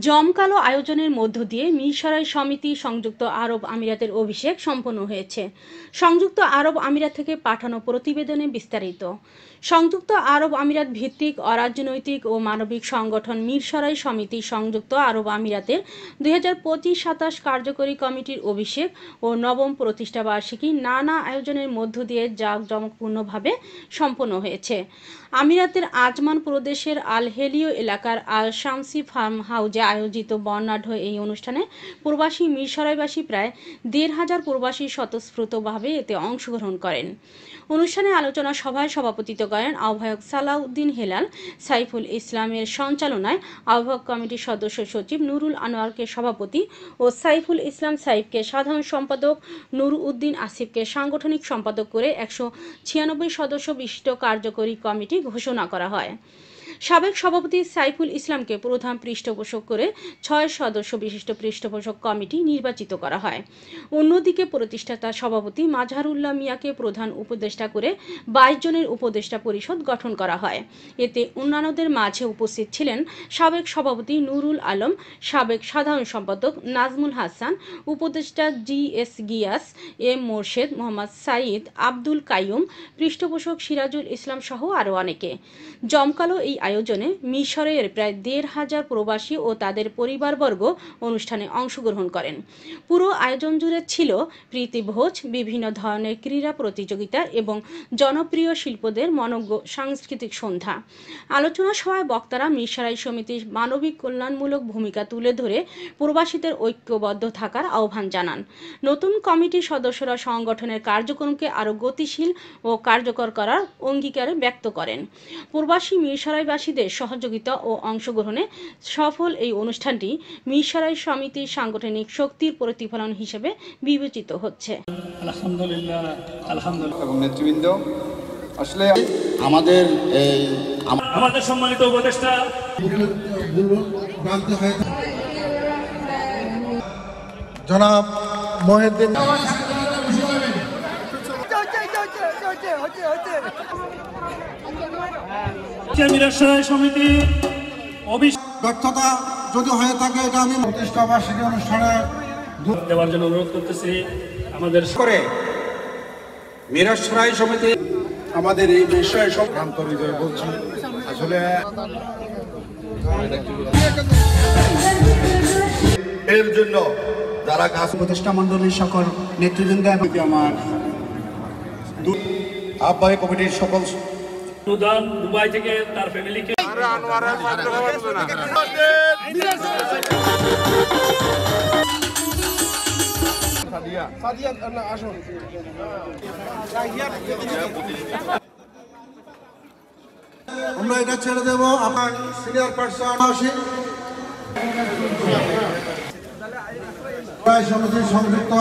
জমকালো আয়োজনের মধ্য দিয়ে মিরসরাই সমিতি সংযুক্ত আরব আমিরাতের অভিষেক সম্পন্ন হয়েছে। সংযুক্ত আরব আমিরাত থেকে পাঠানো প্রতিবেদনে বিস্তারিত। সংযুক্ত আরব আমিরাত ভিত্তিক অরাজনৈতিক ও মানবিক সংগঠন মিরসরাই সমিতি সংযুক্ত আরব আমিরাতের 2025-27 কার্যকরী কমিটির অভিষেক ও নবম প্রতিষ্ঠাবার্ষিকী নানা আয়োজনের মধ্য দিয়ে জাঁকজমকপূর্ণভাবে সম্পন্ন হয়েছে। আমিরাতের আজমান প্রদেশের আল হেলিও এলাকার আল শামসি ফার্ম হাউজে আয়োজিত বর্ণাঢ্য এই অনুষ্ঠানে প্রবাসী মিরসরাইবাসী প্রায় 1,500 প্রবাসী স্বতঃস্ফূর্তভাবে এতে অংশগ্রহণ করেন। অনুষ্ঠানে আলোচনা সভায় সভাপতিত্ব করেন আহ্বায়ক সালাউদ্দিন হেলাল সাইফুল ইসলামের সঞ্চালনায় আহ্বায়ক কমিটির সদস্য সচিব নুরুল আনোয়ারকে সভাপতি ও সাইফুল ইসলাম সাইফকে সাধারণ সম্পাদক, নুর উদ্দিন আসিফকে সাংগঠনিক সম্পাদক করে 196 সদস্য বিশিষ্ট কার্যকরী কমিটি ঘোষণা করা হয়। সাবেক সভাপতি সাইফুল ইসলামকে প্রধান পৃষ্ঠপোষক করে 6 সদস্য বিশিষ্ট পৃষ্ঠপোষক কমিটি নির্বাচিত করা হয়। অন্যদিকে প্রতিষ্ঠাতা সভাপতি মাজহারুল্লাহ মিয়াকে প্রধান উপদেষ্টা করে 22 জনের উপদেষ্টা পরিষদ গঠন করা হয়। এতে অন্যান্যদের মাঝে উপস্থিত ছিলেন সাবেক সভাপতি নুরুল আলম, সাবেক সাধারণ সম্পাদক নাজমুল হাসান, উপদেষ্টা GS গিয়াস, M মোর্শেদ, মোহাম্মদ সাইদ, আব্দুল কাইয়ুম, পৃষ্ঠপোষক সিরাজুল ইসলাম সহ আরও অনেকে। জমকালো এই আয়োজনে মিশরের প্রায় 1,500 প্রবাসী ও তাদের পরিবারবর্গ অনুষ্ঠানে অংশগ্রহণ করেন। পুরো আয়োজন জুড়ে ছিল প্রীতিভোজ, বিভিন্ন ধরনের ক্রীড়া প্রতিযোগিতা এবং জনপ্রিয় শিল্পদের মনোজ্ঞ সাংস্কৃতিক সন্ধ্যা। আলোচনা সভায় বক্তারা মিরসরাই সমিতির মানবিক কল্যাণমূলক ভূমিকা তুলে ধরে প্রবাসীদের ঐক্যবদ্ধ থাকার আহ্বান জানান। নতুন কমিটির সদস্যরা সংগঠনের কার্যক্রমকে আরও গতিশীল ও কার্যকর করার অঙ্গীকার ব্যক্ত করেন। প্রবাসী মিরসরাইবাসীদের সহযোগিতা ও অংশগ্রহণে সফল এই অনুষ্ঠানটি মিরসরাই সমিতির সাংগঠনিক শক্তির প্রতিফলন হিসেবে বিবেচিত হচ্ছে। আলহামদুলিল্লাহ, এবং নেতৃবৃন্দ, আসলে আমাদের সম্মানিত উপদেষ্টা জনাব মহিউদ্দিন মিরসরাই সমিতি ব্যর্থতা যদি হয়ে থাকে এটা আমি প্রতিষ্ঠাবার্ষিকী অনুষ্ঠানে দেওয়ার জন্য অনুরোধ করতেছি। আমাদের করে মিরসরাই সমিতি আমাদের এই বিষয়ে সব আন্তরিকভাবে বলছি। আসলে এর জন্য যারা কাজ উপদেষ্টা মণ্ডলীর সকল নেতৃবৃন্দ এবং আমার আহ্বায়ক কমিটির সকল অনুদান দুবাই থেকে তার ফ্যামিলিকে আমরা এটা ছেড়ে দেব। আমার সিনিয়র পার্সন সমিতির সংযুক্ত